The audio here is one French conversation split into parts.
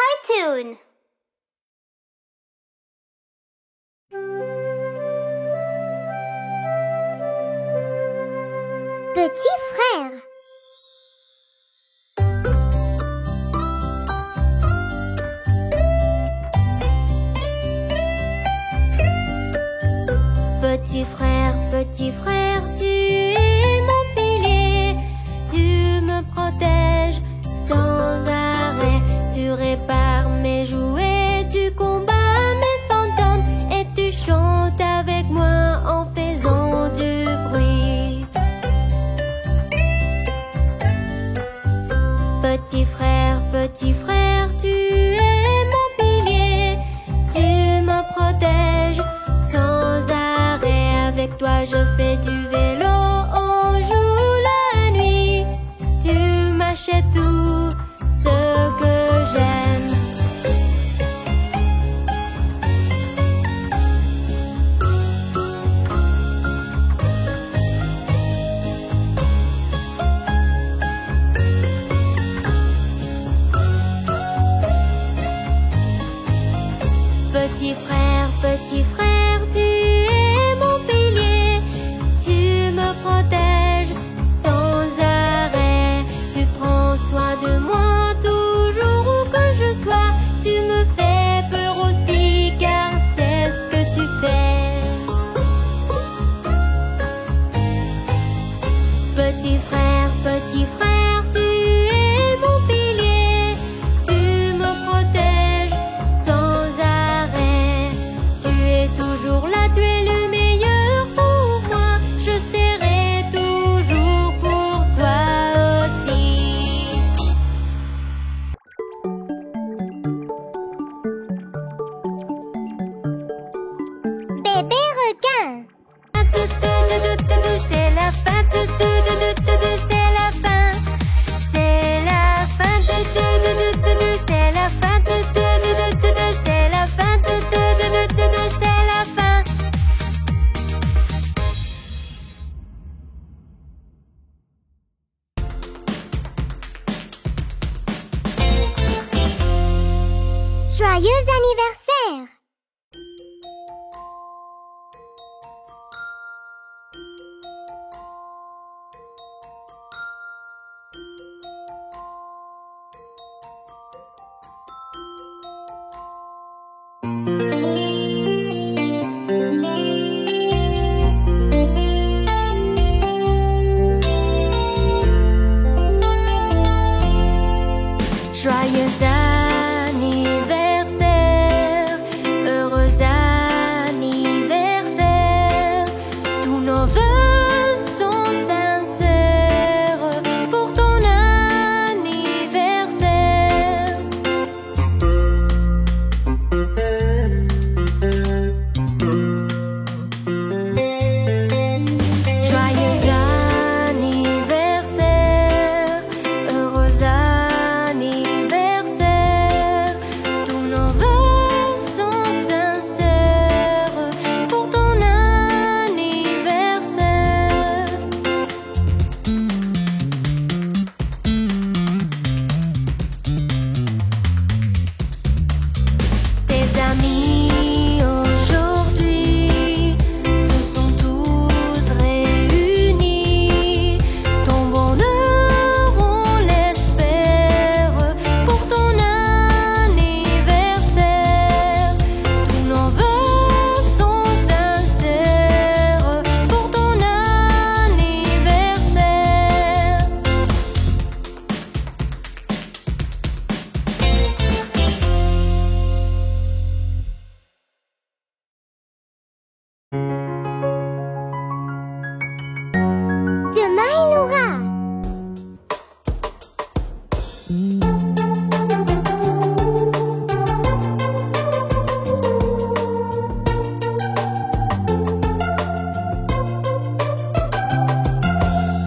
cartoon. Petit frère. Petit frère, tu es mon pilier. Tu me protèges sans arrêt. Tu répares mes jouets, tu combats mes fantômes et tu chantes avec moi en faisant du bruit. Petit frère, tu es mon pilier. Tu me protèges sans arrêt. Avec toi je fais du vélo, on joue la nuit. Tu m'achètes tout ce que j'aime. Petit frère, tu es mon pilier. Tu me protèges sans arrêt. Tu prends soin de moi toujours où que je sois. Tu me fais peur aussi car c'est ce que tu fais. Petit frère, tu es mon pilier. Tu me protèges sans arrêt. Tu es toujours là, tu es le meilleur pour moi. Je serai toujours pour toi aussi. Bébé requin. C'est la fin, c'est la fin. C'est la fin, c'est la fin, c'est la fin, c'est la fin. Joyeux anniversaire. Joyeux anniversaire, heureux anniversaire. Tous nos vœux sont sincères pour ton anniversaire. Joyeux anniversaire, heureux anniversaire. Tous nos vœux sont sincères pour ton anniversaire. Tes amis aujourd'hui se sont tous réunis. Ton bonheur, on l'espère pour ton anniversaire. Tous nos vœux sont sincères pour ton anniversaire. Demain il aura.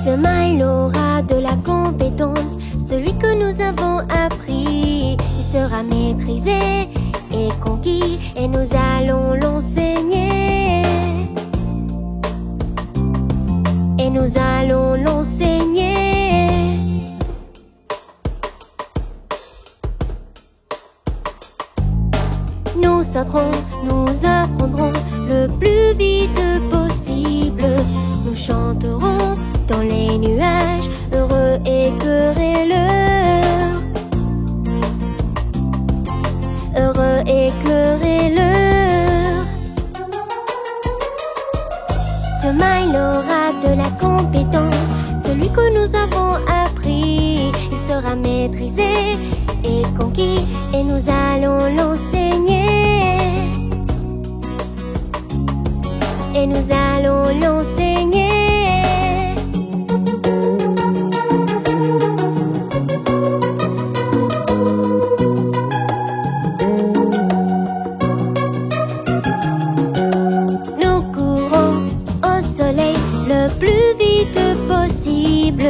Demain il aura de la compétence, celui que nous avons appris. Il sera maîtrisé et conquis et nous allons l'enseigner. Et nous allons l'enseigner. entrons, nous apprendrons le plus vite possible. Nous chanterons dans les nuages, heureux et querelleurs. Heureux et querelleurs. Demain il aura de la compétence, celui que nous avons appris. Il sera maîtrisé et conquis, et nous allons l'enseigner. Et nous allons l'enseigner. Nous courons au soleil le plus vite possible.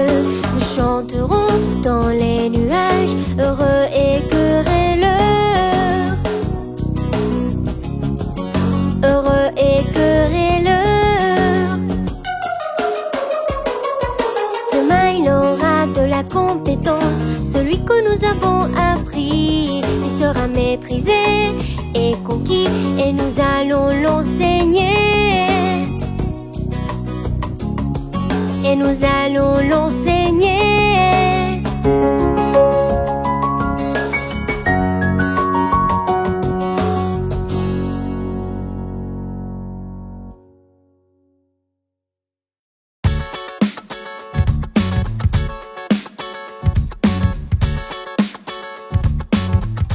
Nous chanterons dans les nuages, heureux et querelleurs. Heureux et querelleurs. Demain il aura de la compétence, celui que nous avons appris. Il sera maîtrisé et conquis, et nous allons l'enseigner. Et nous allons l'enseigner.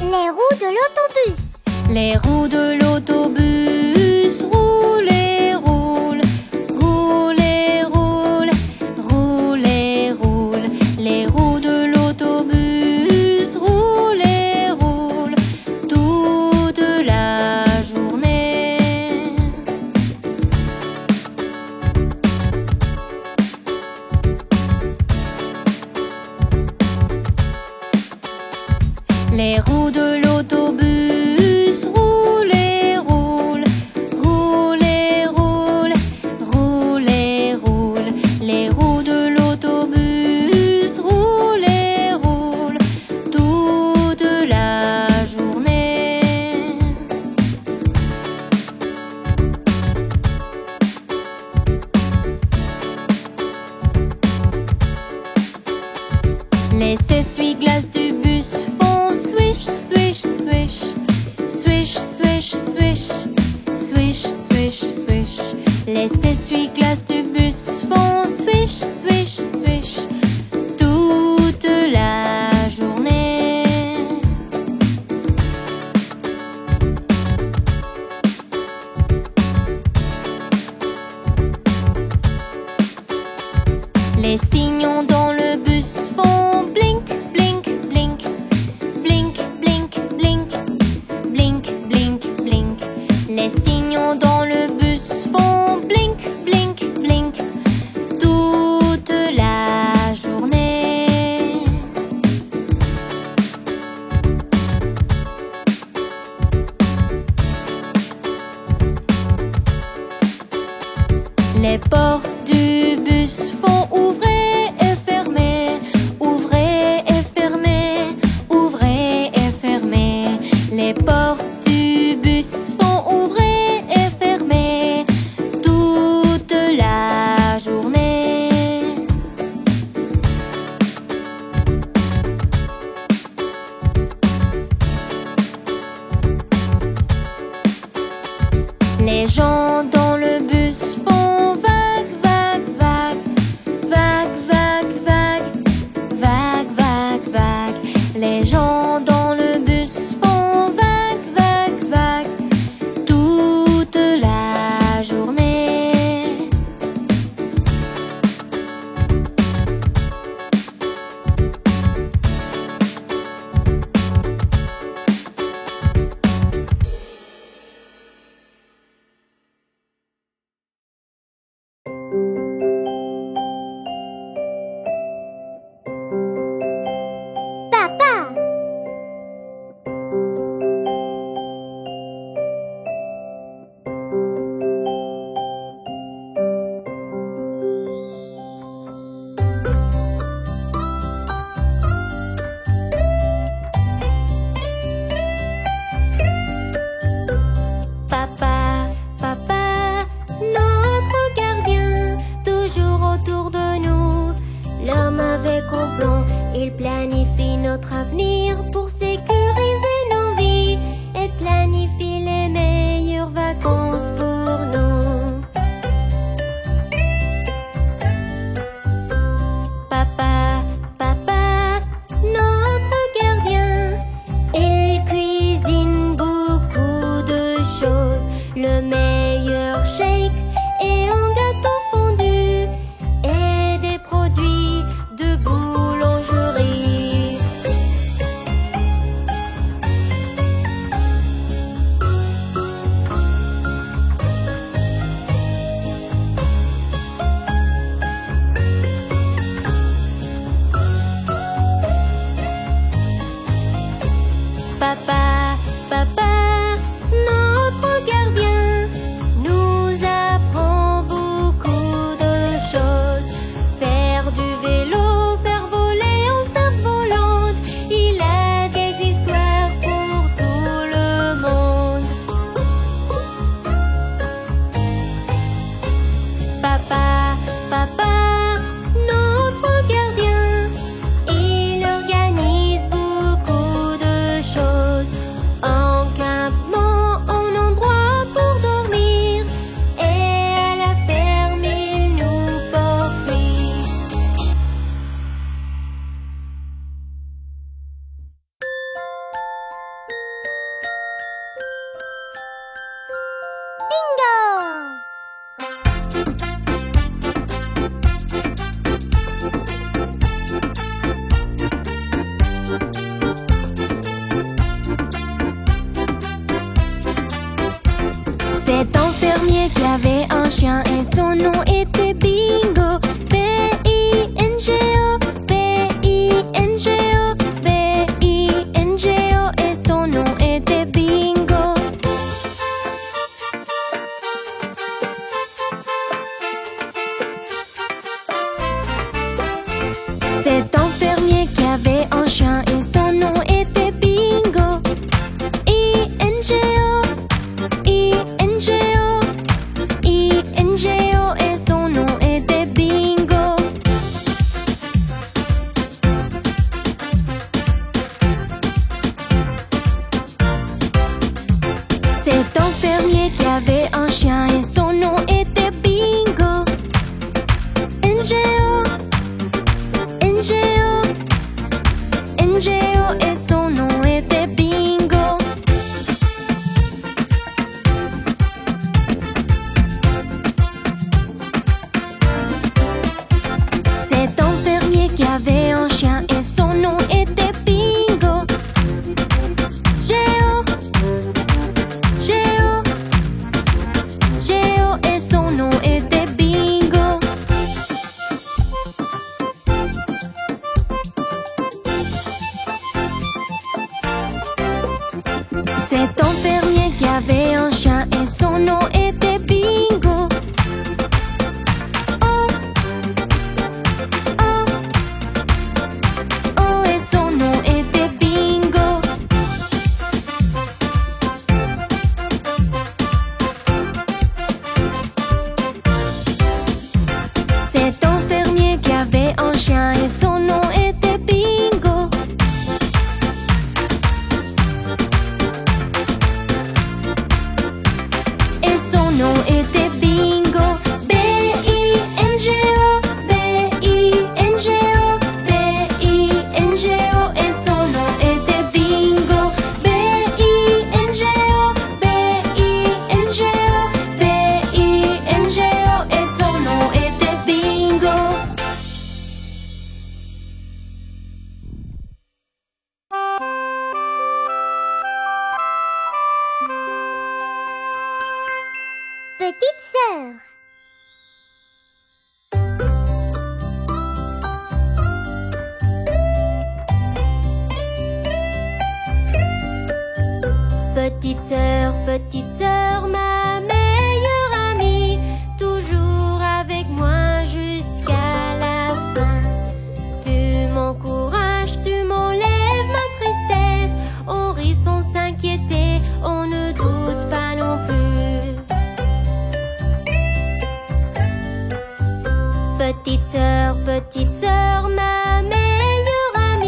Les roues de l'autobus. Les roues de l'autobus roulent et roulent, roulent et roulent, roulent et roulent. Les roues de l'autobus roulent et roulent toute la journée. Les roues de l'autobus roulent et roulent, roulent et roulent, roulent et roulent. Les roues de l'autobus roulent et roulent toute la journée. Les essuie-glaces du bus font swish, swish, swish, swish, swish, swish, swish, swish, swish. Les essuie-glaces du bus font swish, swish, swish toute la journée. Les signaux dans le bus font blink, blink, blink, blink, blink, blink, blink, blink, blink. Les signaux dans le bus font blink, blink, blink toute la journée. Les portes du bus font ouvrir et fermer, ouvrir Il planifie notre avenir pour sécuriser nos vies et planifie les meilleures vacances pour nous. Papa, papa, notre gardien, il cuisine beaucoup de choses, le meilleur shake et un gâteau fondu et des produits de boulangerie. Papa, papa, notre gardien, nous apprend beaucoup de choses. Faire du vélo, faire voler en cerf-volante, il a des histoires pour tout le monde. Papa, papa, notre gardien, il organise beaucoup de choses. Un campement, un endroit pour dormir, et à la ferme il nous poursuit. Bingo! C'est un fermier qui avait un chien et son nom était Bingo. B-I-N-G-O, B-I-N-G-O, B-I-N-G-O et son nom était Bingo. C'est un fermier qui avait un chien et son nom était Bingo. I-N-G-O, I-N-G-O, I-N-G-O et son nom était Bingo. C'est un fermier qui avait un chien et son nom était Bingo. N-G-O, N-G-O, N-G-O et son nom était Bingo. C'est un fermier qui avait un chien et son nom était Bingo. Géo, Géo, Géo et son nom était Bingo. C'est un fermier qui avait un chien et son nom était Bingo. Oh, oh, oh et son nom était Bingo. C'est un fermier qui avait un chien et son nom était Bingo. Et son nom était Bingo. B-I-N-G-O, B-I-N-G-O, B-I-N-G-O et son nom était Bingo. B-I-N-G-O, B-I-N-G-O, B-I-N-G-O et son nom était Bingo. Petite sœur. Petite sœur, ma meilleure amie, toujours avec moi jusqu'à la fin. Tu m'encourages, tu m'enlèves ma tristesse, on rit sans s'inquiéter, on ne doute pas non plus. Petite sœur, ma meilleure amie.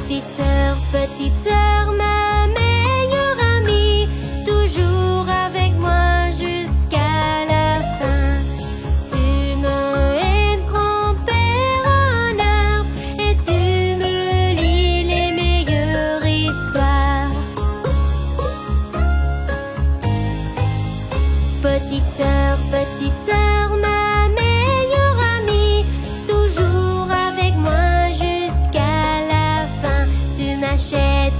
petite sœur, ma meilleure amie, toujours avec moi jusqu'à la fin. Tu me grand-père en arbre et tu me lis les meilleures histoires. Petite sœur, ma meilleure amie, toujours avec moi jusqu'à la fin. Tu m'achètes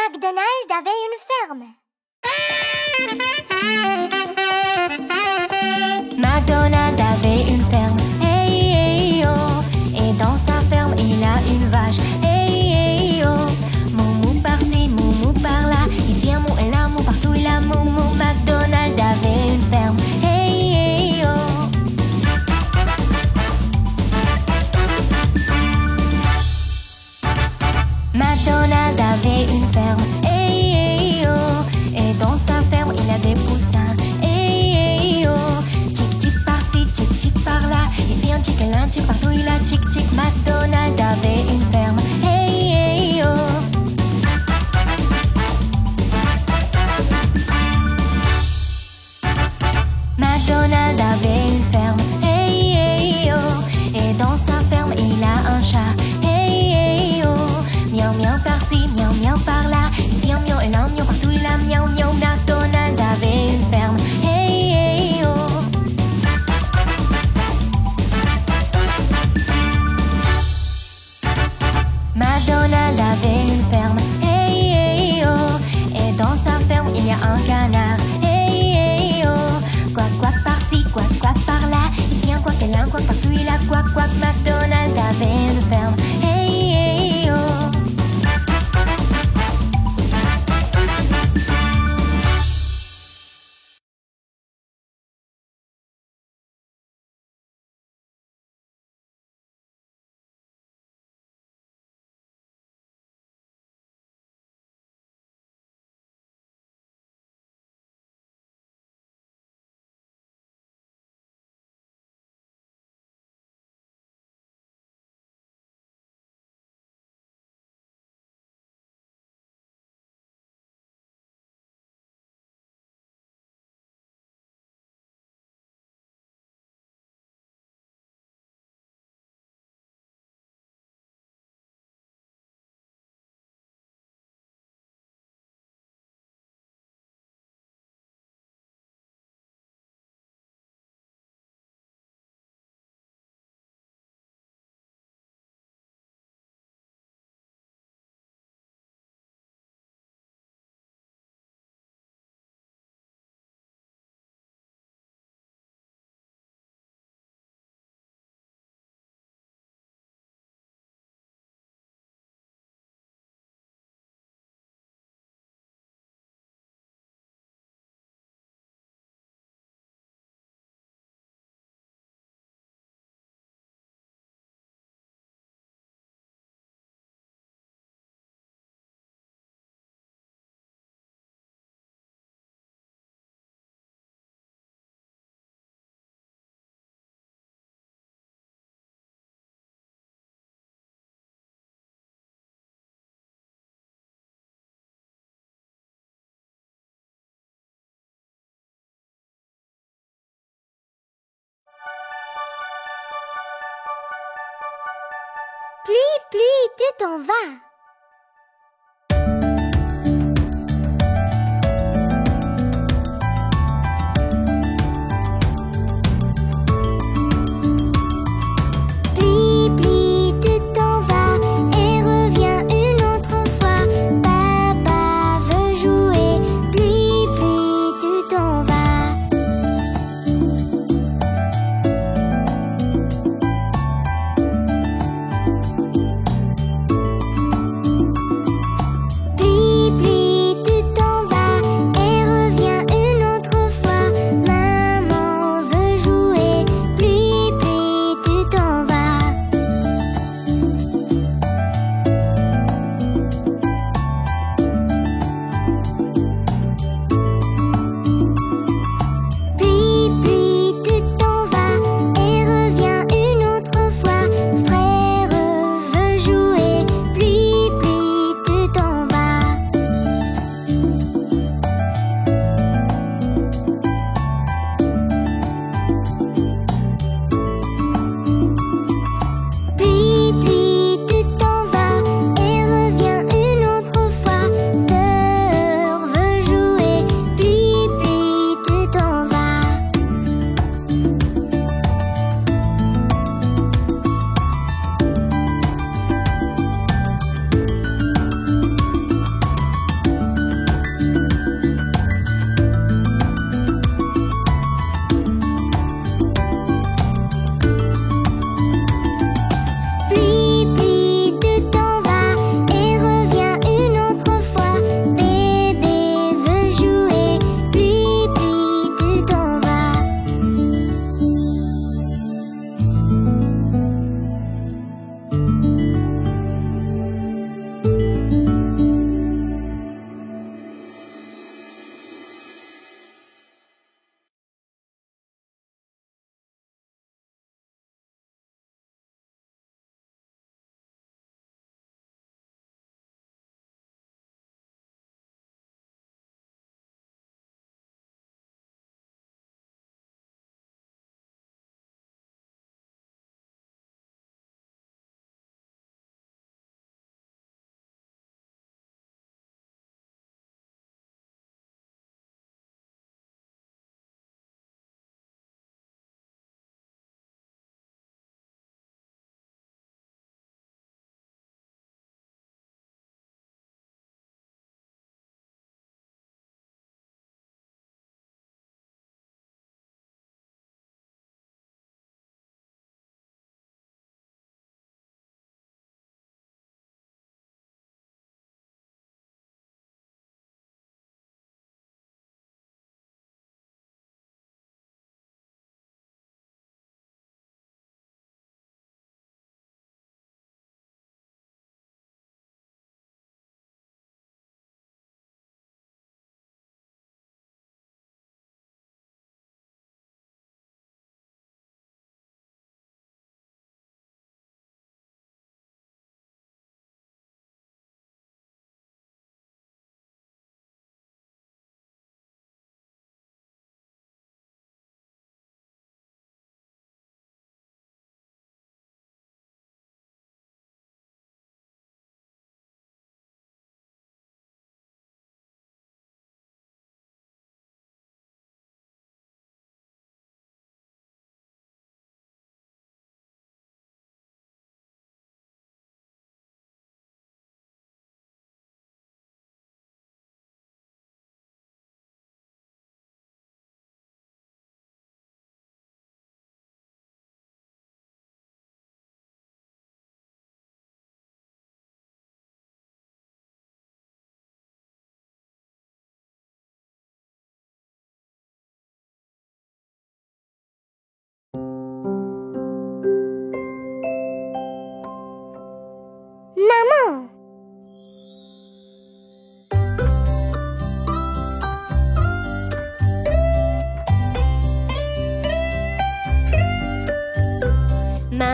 MacDonald avait une ferme. MacDonald avait une ferme, hey, hey, oh. Et dans sa ferme, il a une vache, hey, hey, oh. Moumou par-ci, moumou par-là. Ici un mou et là, mou partout, il a moumou. MacDonald avait une ferme, hey, hey, oh. MacDonald avait une ferme, hey, hey, oh. Et dans sa ferme, il a des poussins, hey, hey, oh. Tchic-tchic par-ci, tchic-tchic par-là. Ici un tchic et là un tchic, partout il a tchic-tchic. MacDonald avait une ferme, hey, hey, oh. MacDonald avait une ferme, hey, hey, oh. Et dans sa ferme, il a un chat, hey, hey, oh. Miaou, miaou par-ci, miaou, miaou par-là. Ici un miaou et là un miaou, partout il a miaou, miaou. MacDonald avait une ferme, hey, hey, oh. MacDonald avait une ferme, hey, hey, oh. Et dans sa ferme, il y a un canard, hey, hey, oh. Quack, quack par-ci, quack, quack par-là. Ici un quack et là un quack, partout il a quack, quack. MacDonald avait une ferme, hey, hey, oh. Pluie, pluie, tu t'en vas. Pluie, pluie, tu t'en vas et reviens une autre fois. Papa veut jouer. Pluie, pluie, tu t'en vas.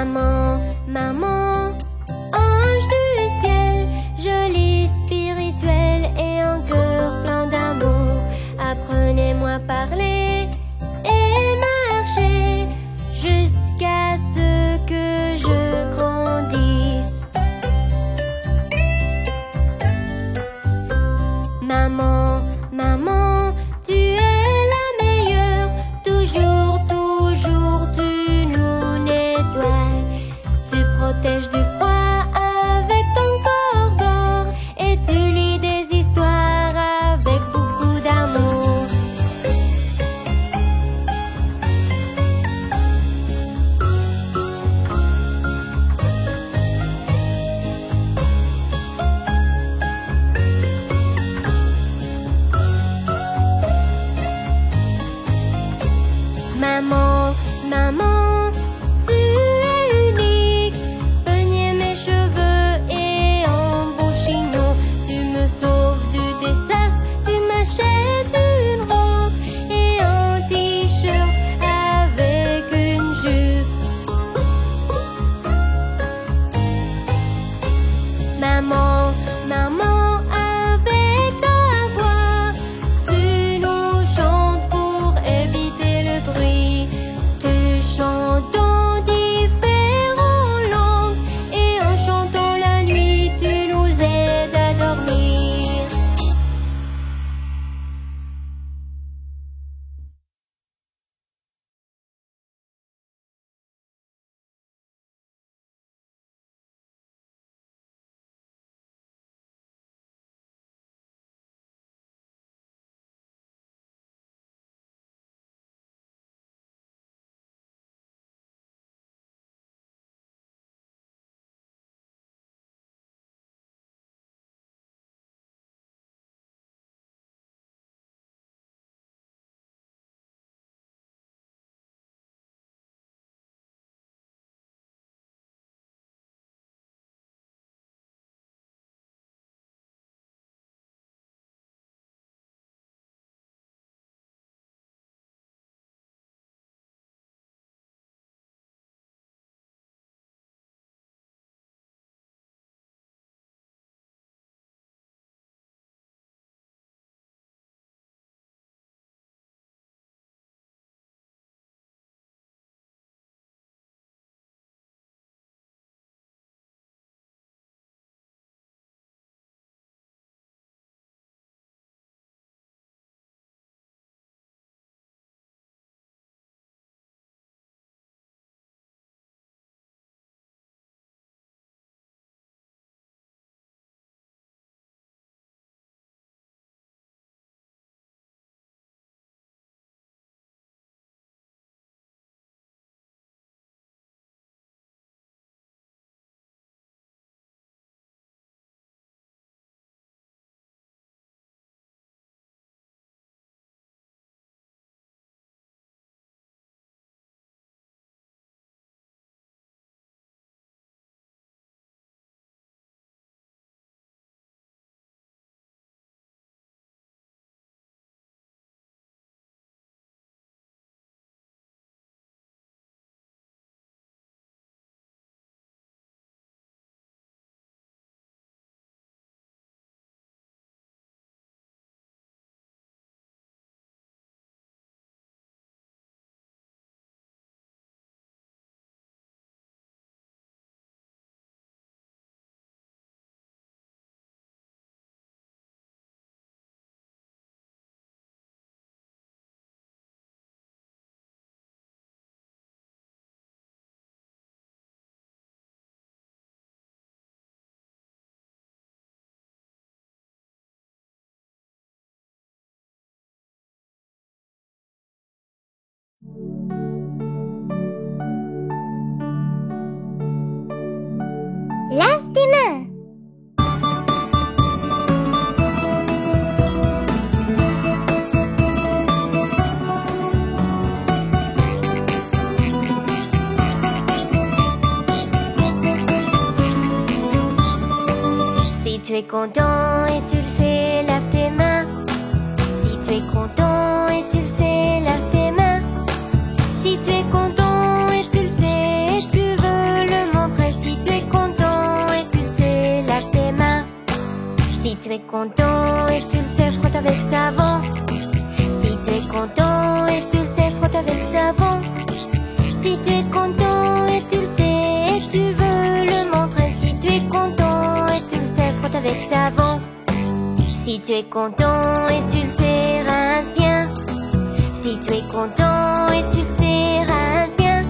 Maman, maman, ange du ciel, joli, spirituel et un cœur plein d'amour. Apprenez-moi à parler et marcher jusqu'à ce que je grandisse. Maman, maman, tu es la meilleure, toujours, toujours tu nous nettoies. Tu protèges du froid avec ton corps d'or et tu lis des histoires avec beaucoup d'amour. Maman, maman, tu es unique. Peigner mes cheveux et un beau chignon. Tu me sauves du désastre. Tu m'achètes une robe et un t-shirt avec une jupe. Maman, maman, avec ta voix, tu nous chantes pour éviter le bruit. Tu chantes en différentes langues et en chantant la nuit, tu nous aides à dormir. Lave tes mains. Si tu es content et tu le sais, lave tes mains. Si tu es content et tu le sais, lave tes mains. Si tu es content et tu le sais et tu veux content et tu le sais, frotte avec savon. Si tu es content et tu le sais, frotte avec savon. Si tu es content et tu le sais et tu veux le montrer. Si tu es content et tu le sais, frotte avec savon. Si tu es content et tu le sais, rince bien. Si tu es content et tu le sais, rince bien.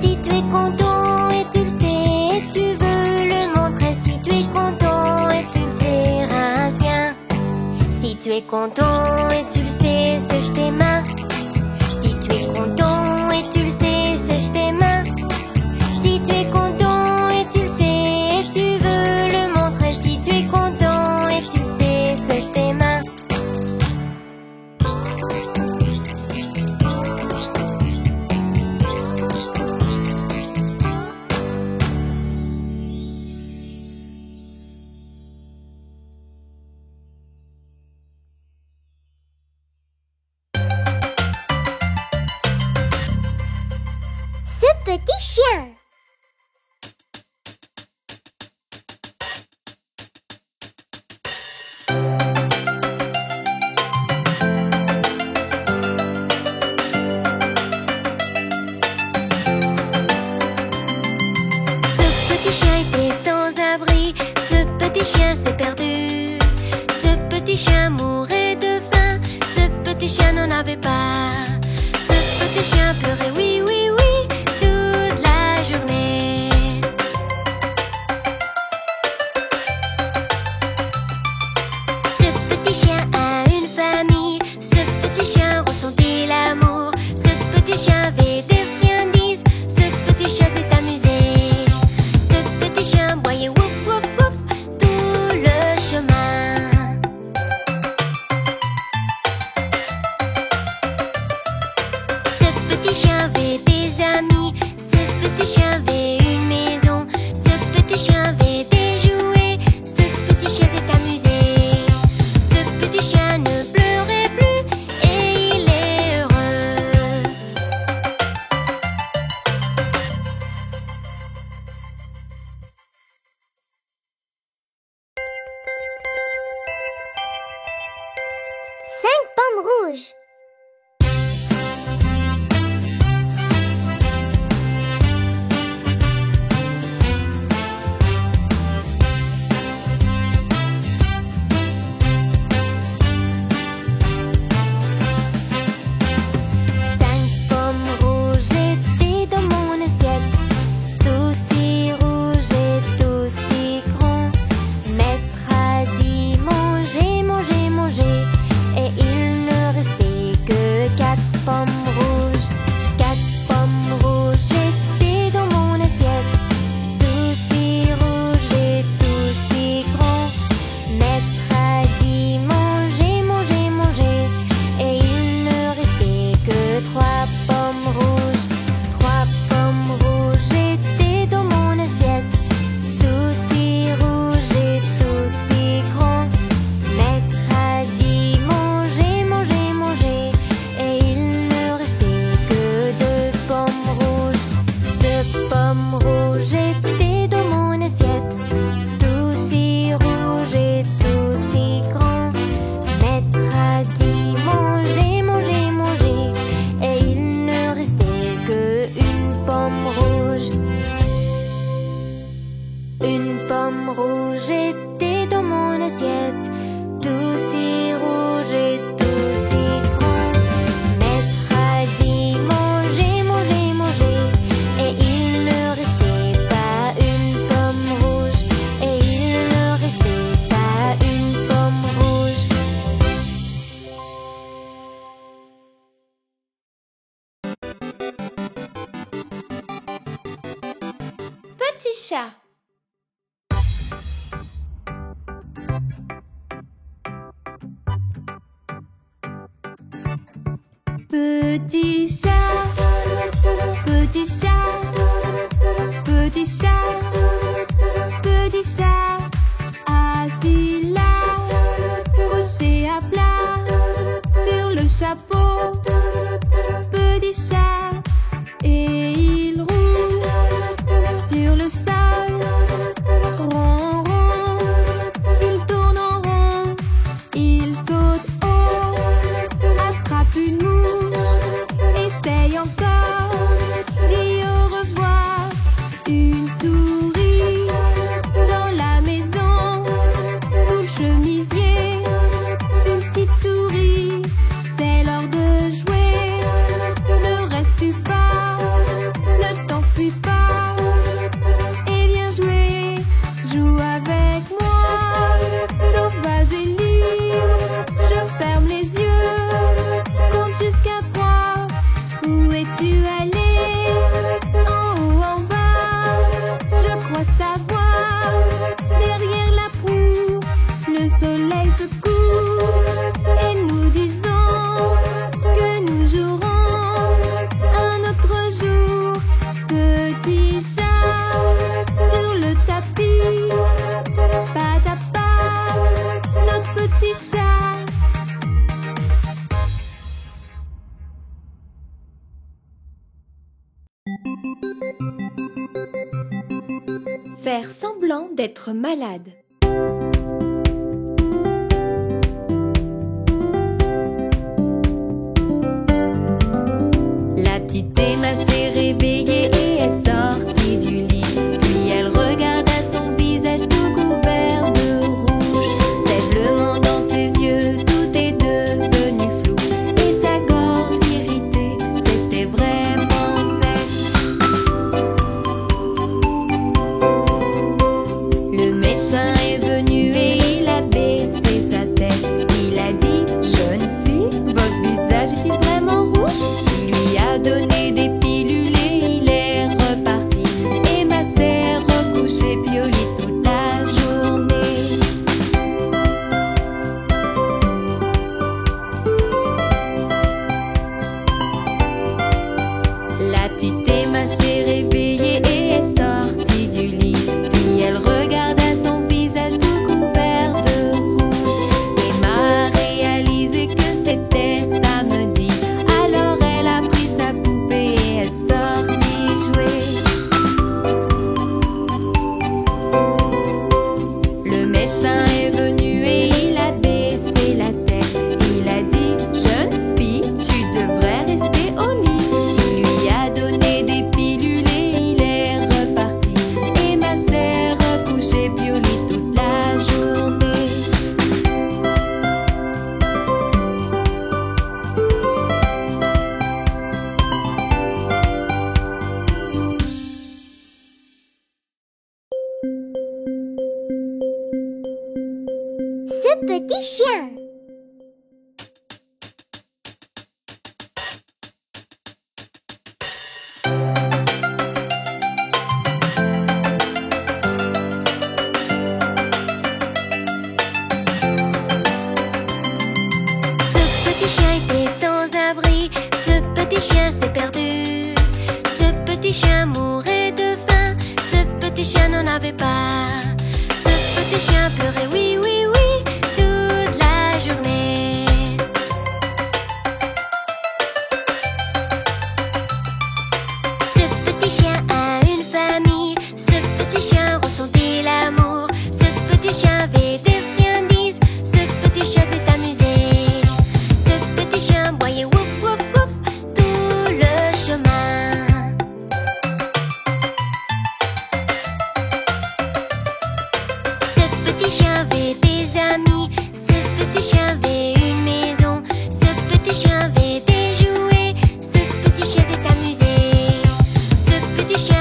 Si tu es content et tu le sais et tu veux le montrer. Si tu es content et tu le sais, rince bien. Si tu es content et tu le sais, sèche tes mains. Si tu es content et tu le sais, sèche tes mains. Si tu es content et tu le sais et tu veux le montrer. Si tu es content et tu le sais, sèche tes mains. Ce petit chien. Ce petit chien était sans abri, ce petit chien s'est perdu. Ce petit chien mourait de faim, ce petit chien n'en avait pas. Ce petit chien pleurait, oui, oui, oui, toute la journée. Ce petit chien a une famille, ce petit chien ressentait l'amour. Ce petit chien avait des friandises, ce petit chien s'est amusé. Ce petit chien boyait wouf wouf wouf tout le chemin. Ce petit chien avait des amis, ce petit chien avait une maison, ce petit chien avait des jouets, ce petit chien s'est amusé. Ce petit chien ne pleurait plus et il est heureux. Cinq pommes rouges. Cinq pommes rouges étaient dans mon assiette, tout si rouge et tout si grand. Maître a dit manger, manger, manger, et il ne restait que quatre pommes rouges. Quatre pommes rouges étaient dans mon assiette, tout si rouge et tout si grand. Maître a dit manger, manger, manger, et il ne restait que trois pommes rouges. Trois pommes rouges étaient dans mon assiette, tout si rouge et tout si grand. Maître a dit manger, manger, manger, et il ne restait que deux pommes rouges. Deux pommes rouges étaient dans mon assiette, tout si rouge et tout si grand. Maître a dit manger, manger, manger, et il ne restait que une pomme rouge. Une pomme rouge était dans mon assiette, tout si rouge et tout si grand. Maître a dit manger, manger, manger, et il ne restait pas une pomme rouge. Et il ne restait pas une pomme rouge. Petit chat. Petit chat, petit chat, petit chat, petit chat, assis là, couché à plat, sur le chapeau, petit chat, et il roule sur le sol, rond, rond, il tourne en rond. Faire semblant d'être malade. La petite Emma s'est réveillée et est sortie du lit. Puis elle regarda son visage tout couvert de rouge. Faiblement dans ses yeux, tout est devenu flou. Et sa gorge irritée, c'était vraiment sèche. Le médecin est venu et il a baissé sa tête. Il a dit: jeune fille, votre visage est-il vraiment rouge? Il lui a donné des pilules et il est reparti. Emma s'est recouchée puis au lit toute la journée. La petite Emma s'est réveillée et est sortie du lit. Puis elle regarda son visage tout couvert de rouge. Emma a réalisé que c'était samedi. Alors elle a pris sa poupée et est sortie jouer. Le médecin est venu et il a baissé la tête. Il a dit: jeune fille, tu devrais rester au lit. Il lui a donné des pilules et il est reparti. Emma s'est recouchée puis au lit toute la journée. Ce petit chien. Ce petit chien était sans abri, ce petit chien s'est perdu. Ce petit chien mourait de faim, ce petit chien n'en avait pas. Ce petit chien pleurait, oui, oui, oui, toute la journée. Ce petit chien a une famille, ce petit chien ressentait l'amour. Ce petit chien avait des friandises, ce petit chien s'est amusé. Ce petit chien aboyait wouf wouf wouf tout le chemin. Ce petit chien avait des amis, ce petit chien avait une maison, ce petit chien avait des jouets, ce petit chien s'est amusé. Ce petit chien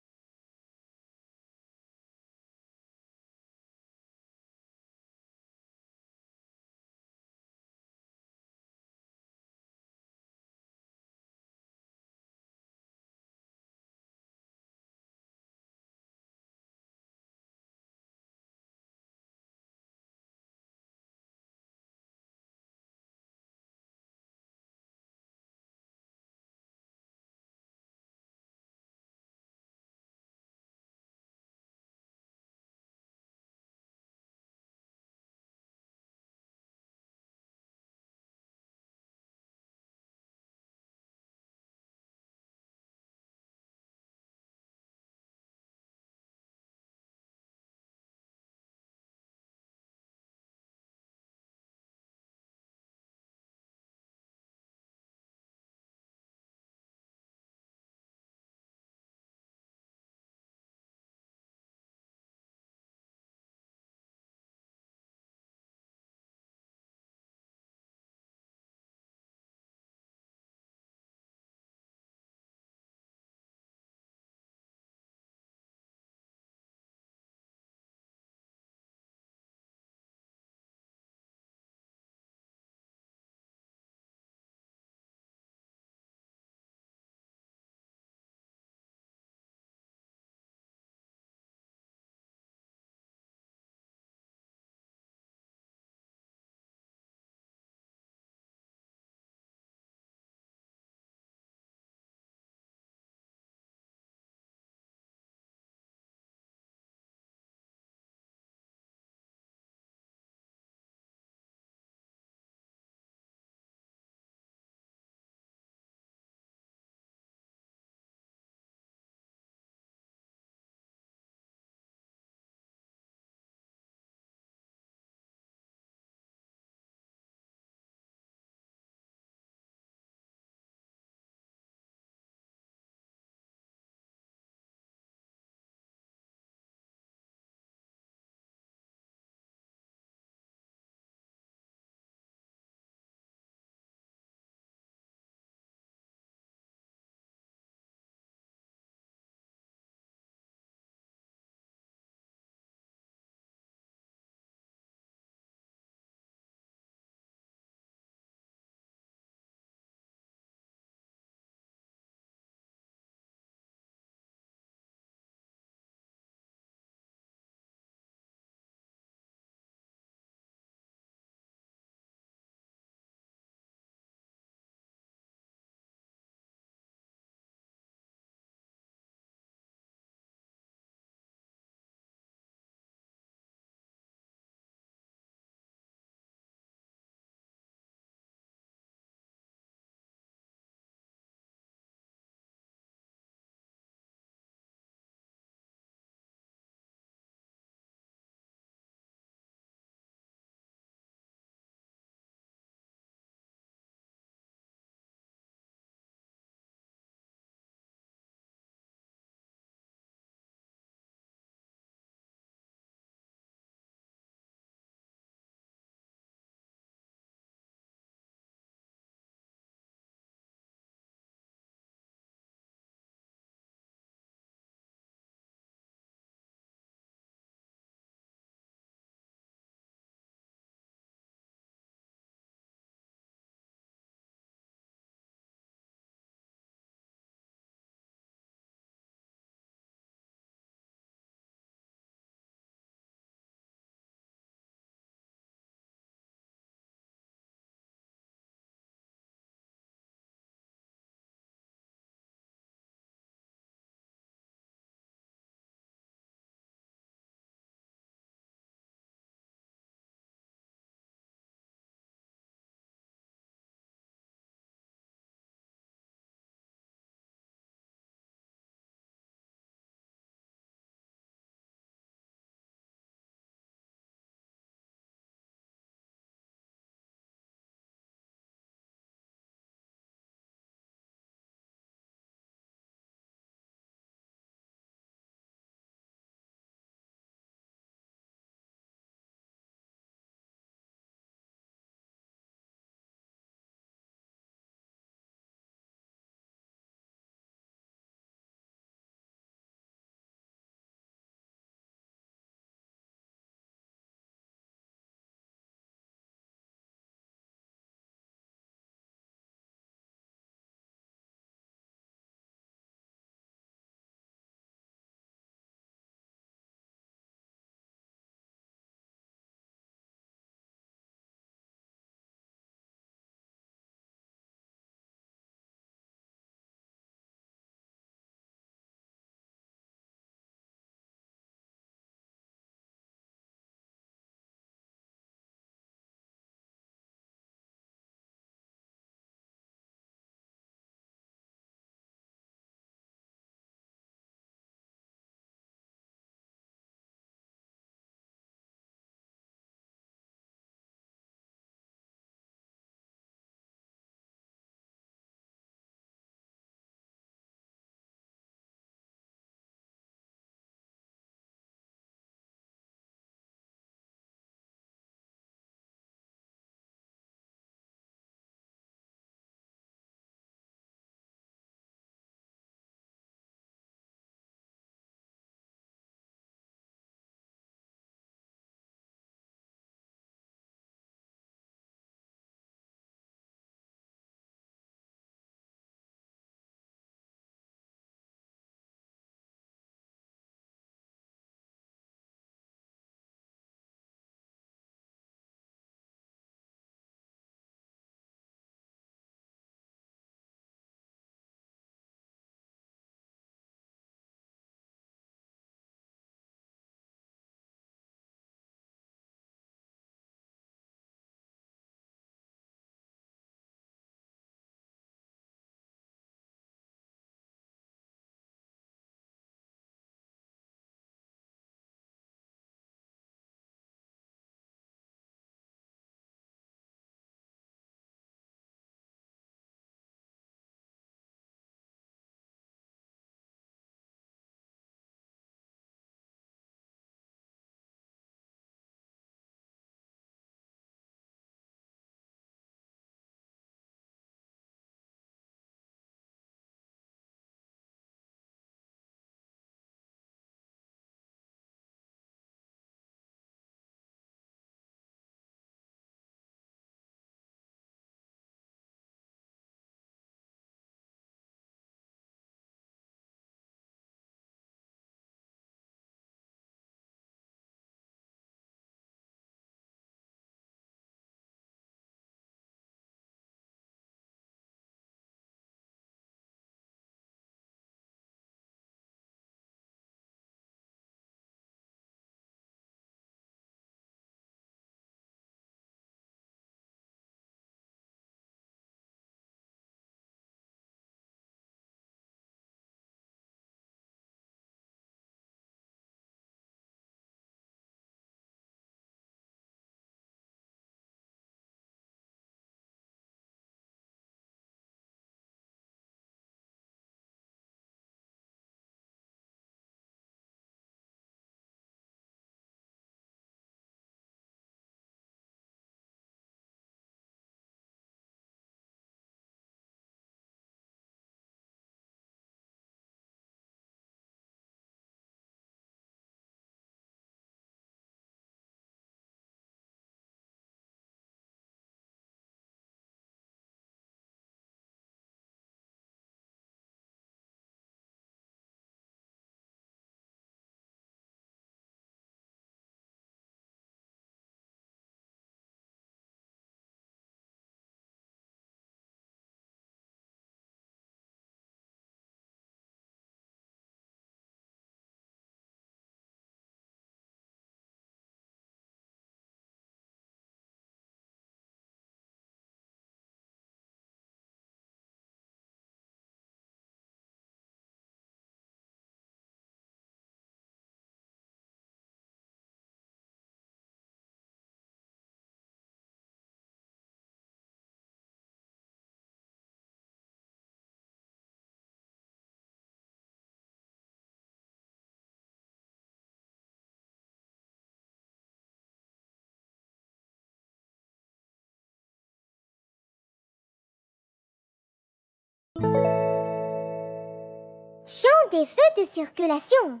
Chant des feux de circulation.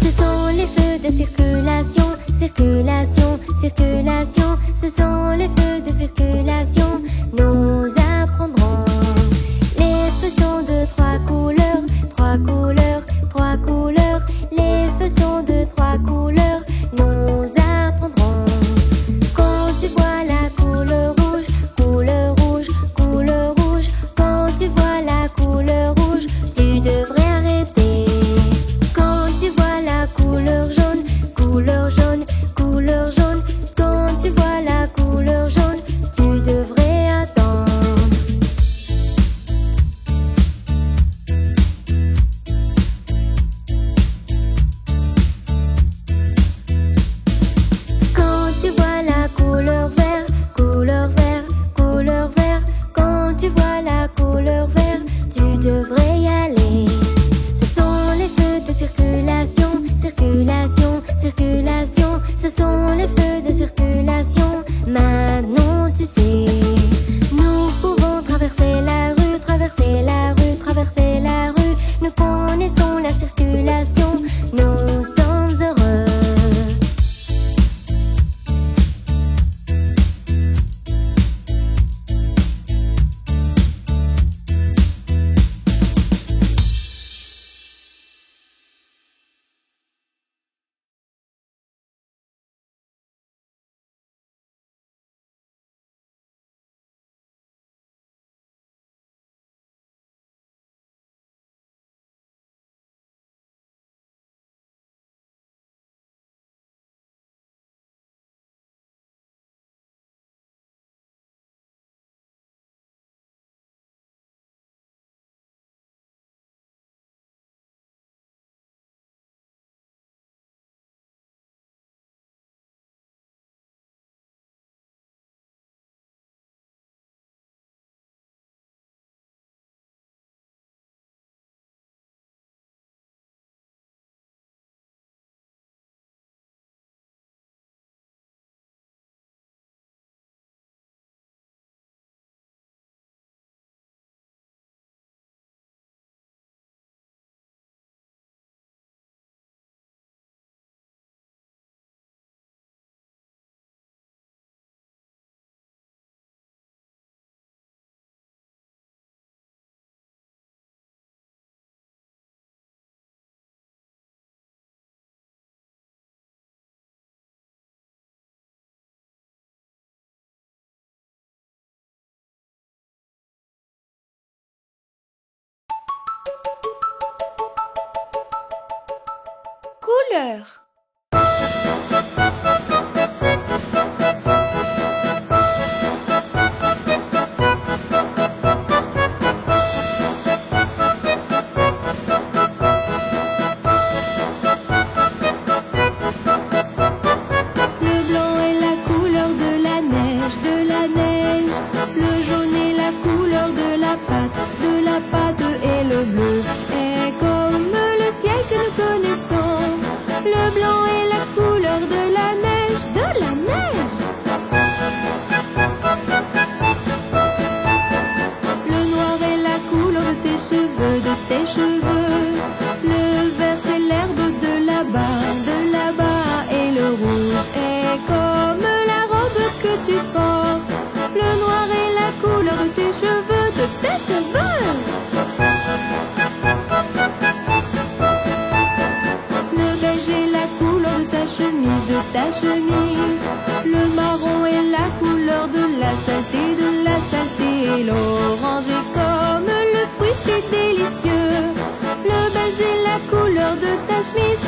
Ce sont les feux de circulation, circulation, circulation. Ce sont les feux de circulation, nous apprendrons. Les feux sont de trois couleurs, trois couleurs, trois couleurs. Les feux sont de trois couleurs, nous apprendrons. Quand tu vois la couleur rouge, couleur rouge, couleur rouge. Quand tu vois la couleur rouge, tu devrais arrêter. Quand tu vois la couleur jaune, couleur jaune, couleur jaune. Quand tu vois la couleur jaune, tu devrais attendre. Quand tu vois la couleur vert, couleur vert, couleur vert. Quand tu vois la couleur vert, tu devrais y aller. Ce sont les feux de circulation, circulation, circulation. Ce sont les feux de circulation, maintenant tu sais. Nous pouvons traverser la rue, traverser la rue, traverser la rue. Nous connaissons la circulation, nous sommes heureux. Couleur. Le blanc est la couleur de la neige, de la neige. Le jaune est la couleur de la pâte et le bleu est comme le ciel que nous connaissons. Le blanc est la couleur de la neige, de la neige. Le noir est la couleur de tes cheveux, de tes cheveux. Le vert c'est l'herbe de là-bas, et le rouge est comme la robe que tu portes. Le noir est la couleur de tes cheveux, de tes cheveux. Le beige est la couleur de ta chemise, de ta chemise. Le marron est la couleur de la saleté, de la saleté. Et l'orange est comme le fruit si délicieux. Le beige est la couleur de ta chemise,